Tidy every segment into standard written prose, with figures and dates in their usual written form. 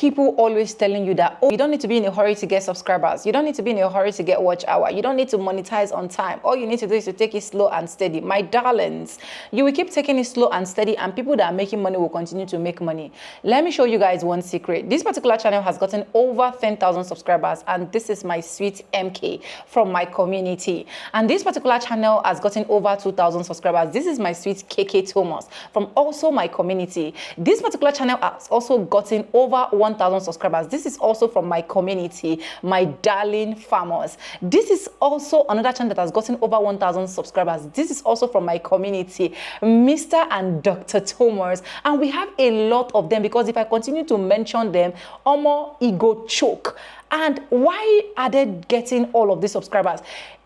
people always telling you that, oh, you don't need to be in a hurry to get subscribers. You don't need to be in a hurry to get watch hour. You don't need to monetize on time. All you need to do is to take it slow and steady. My darlings, you will keep taking it slow and steady, and people that are making money will continue to make money. Let me show you guys one secret. This particular channel has gotten over 10,000 subscribers, and this is my sweet MK from my community. And this particular channel has gotten over 2,000 subscribers. This is my sweet KK Thomas from also my community. This particular channel has also gotten over 1,000 subscribers. This is also from my community, my darling farmers. This is also another channel that has gotten over 1,000 subscribers. This is also from my community, Mr. and Dr. Thomas. And we have a lot of them, because if I continue to mention them, Omo ego choke. And why are they getting all of these subscribers?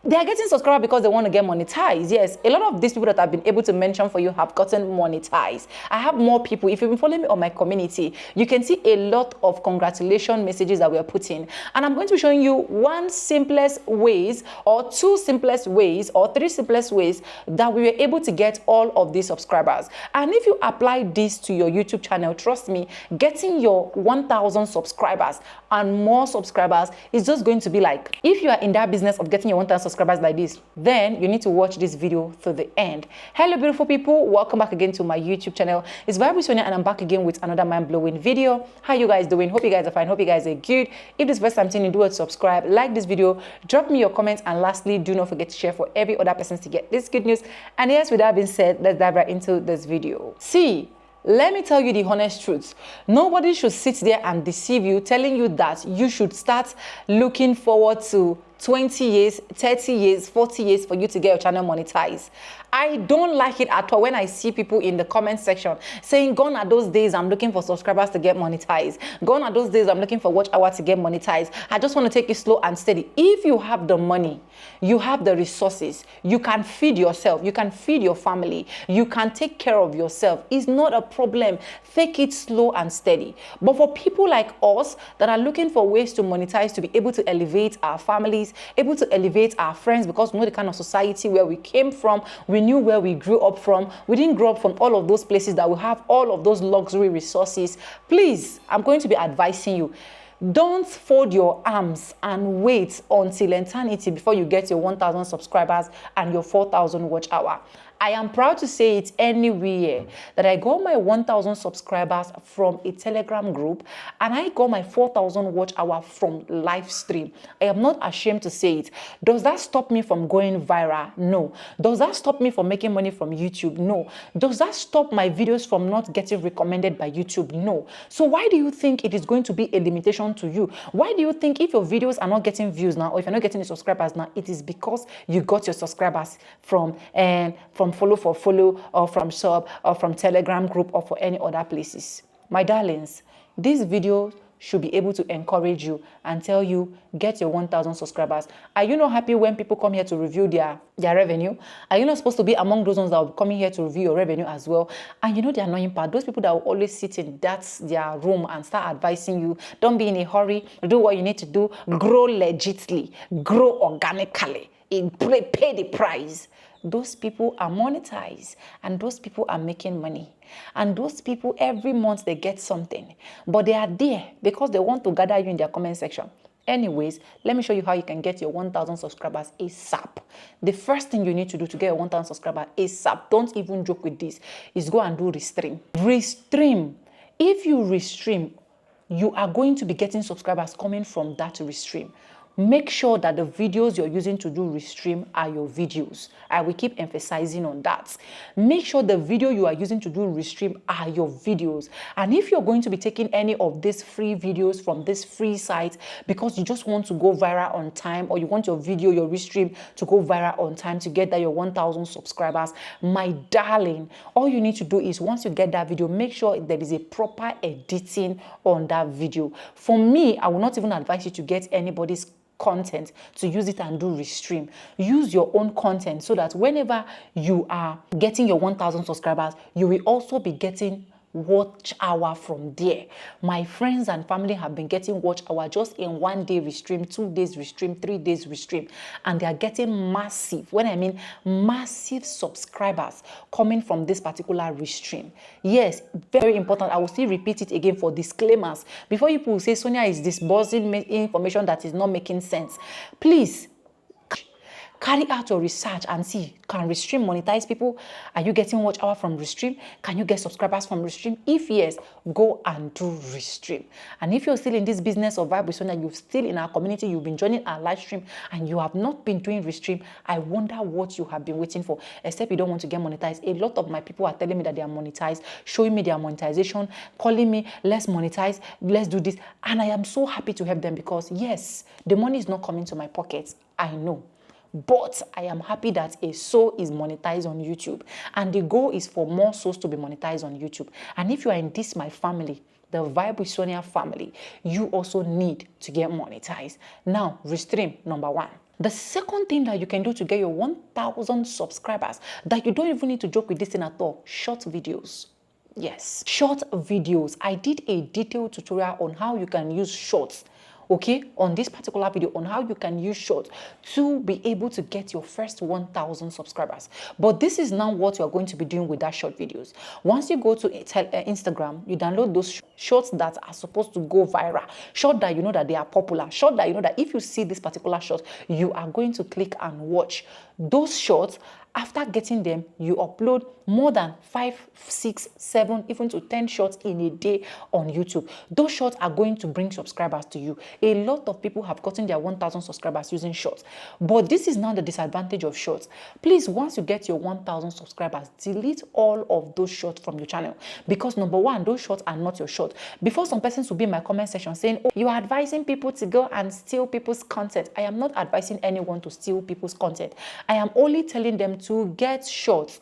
They are getting subscribers because they want to get monetized. Yes, a lot of these people that I've been able to mention for you have gotten monetized. I have more people. If you've been following me on my community, you can see a lot of congratulation messages that we are putting. And I'm going to be showing you one simplest ways, or two simplest ways, or three simplest ways that we were able to get all of these subscribers. And if you apply this to your YouTube channel, trust me, getting your 1,000 subscribers and more subscribers is just going to be like, if you are in that business of getting your 1,000 subscribers like this, then you need to watch this video to the end. Hello beautiful people, welcome back again to my YouTube channel. It's Sonia, and I'm back again with another mind-blowing video. How you guys doing? Hope you guys are fine. Hope you guys are good. If this is the first time seeing you, do it, subscribe, like this video, drop me your comments, and lastly, do not forget to share for every other person to get this good news. And yes, with that being said, let's dive right into this video. See, let me tell you the honest truth. Nobody should sit there and deceive you, telling you that you should start looking forward to 20 years, 30 years, 40 years for you to get your channel monetized. I don't like it at all when I see people in the comment section saying, gone are those days I'm looking for subscribers to get monetized. Gone are those days I'm looking for watch hour to get monetized. I just want to take it slow and steady. If you have the money, you have the resources, you can feed yourself, you can feed your family, you can take care of yourself. It's not a problem. Take it slow and steady. But for people like us that are looking for ways to monetize, to be able to elevate our families, able to elevate our friends, because we know the kind of society where we came from, we knew where we grew up from. We didn't grow up from all of those places that will have all of those luxury resources. Please, I'm going to be advising you, don't fold your arms and wait until eternity before you get your 1,000 subscribers and your 4,000 watch hour. I am proud to say it anywhere that I got my 1,000 subscribers from a Telegram group, and I got my 4,000 watch hour from live stream. I am not ashamed to say it. Does that stop me from going viral? No. Does that stop me from making money from YouTube? No. Does that stop my videos from not getting recommended by YouTube? No. So why do you think it is going to be a limitation to you? Why do you think if your videos are not getting views now, or if you're not getting the subscribers now, it is because you got your subscribers from follow for follow, or from sub, or from Telegram group, or for any other places? My darlings, this video should be able to encourage you and tell you, get your 1,000 subscribers. Are you not happy when people come here to review their revenue? Are you not supposed to be among those ones that will be coming here to review your revenue as well? And you know the annoying part, those people that will always sit in their room and start advising you, don't be in a hurry, do what you need to do, grow legitly, grow organically, pay the price. Those people are monetized, and those people are making money. And those people, every month they get something, but they are there because they want to gather you in their comment section. Anyways, let me show you how you can get your 1,000 subscribers ASAP. The first thing you need to do to get your 1,000 subscribers ASAP, don't even joke with this, is go and do Restream. Restream. If you Restream, you are going to be getting subscribers coming from that Restream. Make sure that the videos you're using to do Restream are your videos. I will keep emphasizing on that. Make sure the video you are using to do Restream are your videos. And if you're going to be taking any of these free videos from this free site because you just want to go viral on time, or you want your video, your Restream to go viral on time to get that your 1,000 subscribers, my darling, all you need to do is, once you get that video, make sure there is a proper editing on that video. For me, I will not even advise you to get anybody's content to use it and do Restream. Use your own content so that whenever you are getting your 1,000 subscribers, you will also be getting watch hour from there. My friends and family have been getting watch hour just in 1 day restream, 2 days restream, 3 days restream, and they are getting massive, when I mean massive subscribers coming from this particular restream. Yes, very important. I will still repeat it again for disclaimers before you people say Sonia is disbursing information that is not making sense. Please carry out your research and see, can Restream monetize people? Are you getting watch hour from Restream? Can you get subscribers from Restream? If yes, go and do Restream. And if you're still in this business of Vibe with Sonia, you're still in our community, you've been joining our live stream, and you have not been doing Restream, I wonder what you have been waiting for, except you don't want to get monetized. A lot of my people are telling me that they are monetized, showing me their monetization, calling me, let's monetize, let's do this. And I am so happy to help them because, yes, the money is not coming to my pockets. I know. But I am happy that a soul is monetized on YouTube. And the goal is for more souls to be monetized on YouTube. And if you are in this, my family, the Vibe with Sonia family, you also need to get monetized. Now, Restream, number 1. The second thing that you can do to get your 1,000 subscribers, that you don't even need to joke with this thing at all, short videos. Yes, short videos. I did a detailed tutorial on how you can use shorts, okay, on this particular video, on how you can use shorts to be able to get your first 1,000 subscribers. But this is now what you're going to be doing with that short videos. Once you go to Instagram, you download those shorts that are supposed to go viral, short that you know that they are popular, short that you know that if you see this particular short, you are going to click and watch those shorts. After getting them, you upload more than 5, 6, 7, even to 10 shorts in a day on YouTube. Those shorts are going to bring subscribers to you. A lot of people have gotten their 1,000 subscribers using shorts. But this is now the disadvantage of shorts. Please, once you get your 1,000 subscribers, delete all of those shorts from your channel. Because number 1, those shorts are not your shorts. Before, some persons will be in my comment section saying, oh, you are advising people to go and steal people's content. I am not advising anyone to steal people's content. I am only telling them to get shorts,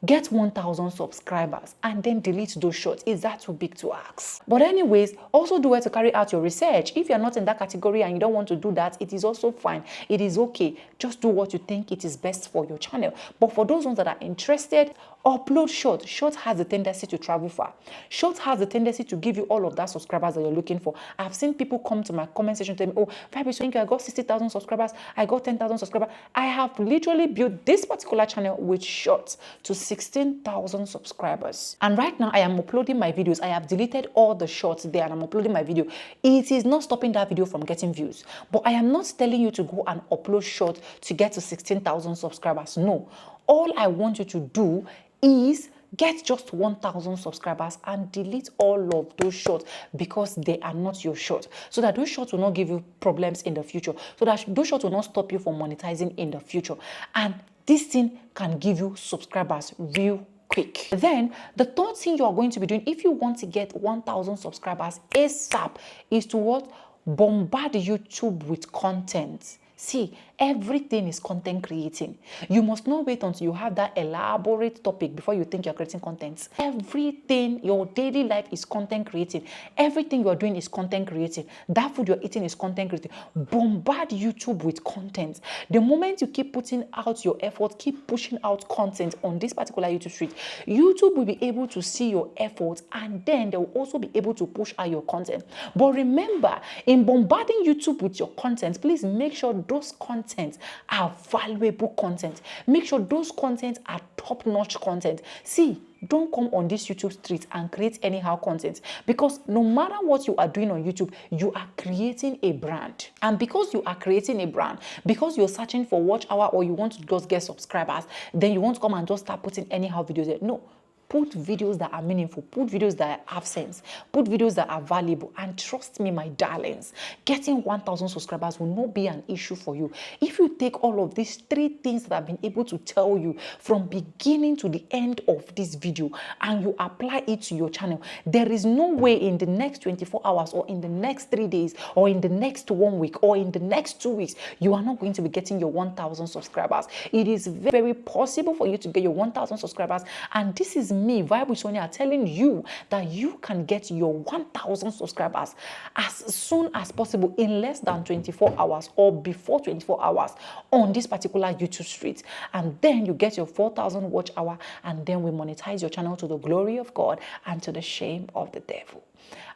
get 1,000 subscribers, and then delete those shorts. Is that too big to ask? But anyways, also do it to carry out your research. If you're not in that category and you don't want to do that, it is also fine. It is okay. Just do what you think it is best for your channel. But for those ones that are interested, upload short. Short has a tendency to travel far. Short has a tendency to give you all of that subscribers that you're looking for. I've seen people come to my comment section tell me, oh, Fabi, thank you, I got 60,000 subscribers, I got 10,000 subscribers. I have literally built this particular channel with shorts to 16,000 subscribers. And right now I am uploading my videos. I have deleted all the shorts there and I'm uploading my video. It is not stopping that video from getting views. But I am not telling you to go and upload shorts to get to 16,000 subscribers. No. All I want you to do is get just 1,000 subscribers and delete all of those shorts because they are not your shorts. So that those shorts will not give you problems in the future. So that those shorts will not stop you from monetizing in the future. And this thing can give you subscribers real quick. Then the third thing you are going to be doing if you want to get 1,000 subscribers ASAP is to what? Bombard YouTube with content. See, everything is content creating. You must not wait until you have that elaborate topic before you think you're creating content. Everything, your daily life is content creating. Everything you're doing is content creating. That food you're eating is content creating. Bombard YouTube with content. The moment you keep putting out your effort, keep pushing out content on this particular YouTube street, YouTube will be able to see your efforts and then they will also be able to push out your content. But remember, in bombarding YouTube with your content, please make sure those contents are valuable content. Make sure those contents are top-notch content. See, don't come on this YouTube street and create anyhow content because no matter what you are doing on YouTube, you are creating a brand. And because you are creating a brand, because you're searching for watch hour or you want to just get subscribers, then you want to come and just start putting anyhow videos there. No. Put videos that are meaningful, put videos that have sense, put videos that are valuable, and trust me, my darlings, getting 1,000 subscribers will not be an issue for you. If you take all of these 3 things that I've been able to tell you from beginning to the end of this video and you apply it to your channel, there is no way in the next 24 hours or in the next 3 days or in the next 1 week or in the next 2 weeks, you are not going to be getting your 1,000 subscribers. It is very possible for you to get your 1,000 subscribers, and this is me, Vibe with Sonia, telling you that you can get your 1,000 subscribers as soon as possible in less than 24 hours or before 24 hours on this particular YouTube street. And then you get your 4,000 watch hour, and then we monetize your channel to the glory of God and to the shame of the devil.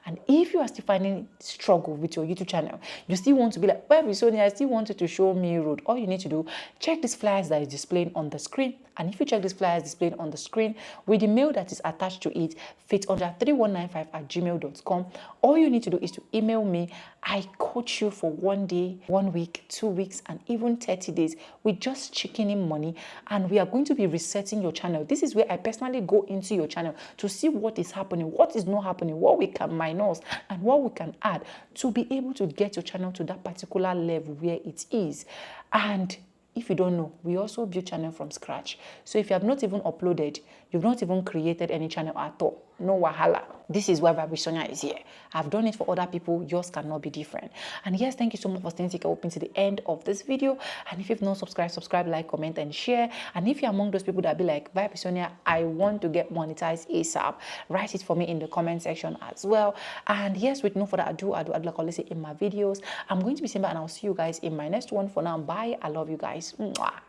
And if you are still finding struggle with your YouTube channel, you still want to be like, well, Sonia, I still wanted to show me road. All you need to do, check these flyers that is displaying on the screen. And if you check these flyers displayed on the screen with the mail that is attached to it, fitonja3195@gmail.com, all you need to do is to email me. I coach you for 1 day, 1 week, 2 weeks, and even 30 days with just chicken in money. And we are going to be resetting your channel. This is where I personally go into your channel to see what is happening, what is not happening, what we can minus, and what we can add to be able to get your channel to that particular level where it is. And if you don't know, we also build channel from scratch. So if you have not even uploaded, you've not even created any channel at all, no wahala. This is why Vibe with Sonia is here. I've done it for other people. Yours cannot be different. And yes, thank you so much for staying open to the end of this video. And if you've not subscribed, subscribe, like, comment, and share. And if you're among those people that be like, Vibe with Sonia, I want to get monetized ASAP, write it for me in the comment section as well. And yes, with no further ado, like I always say in my videos, I'm going to be Simba, and I'll see you guys in my next one. For now, bye. I love you guys. Mwah.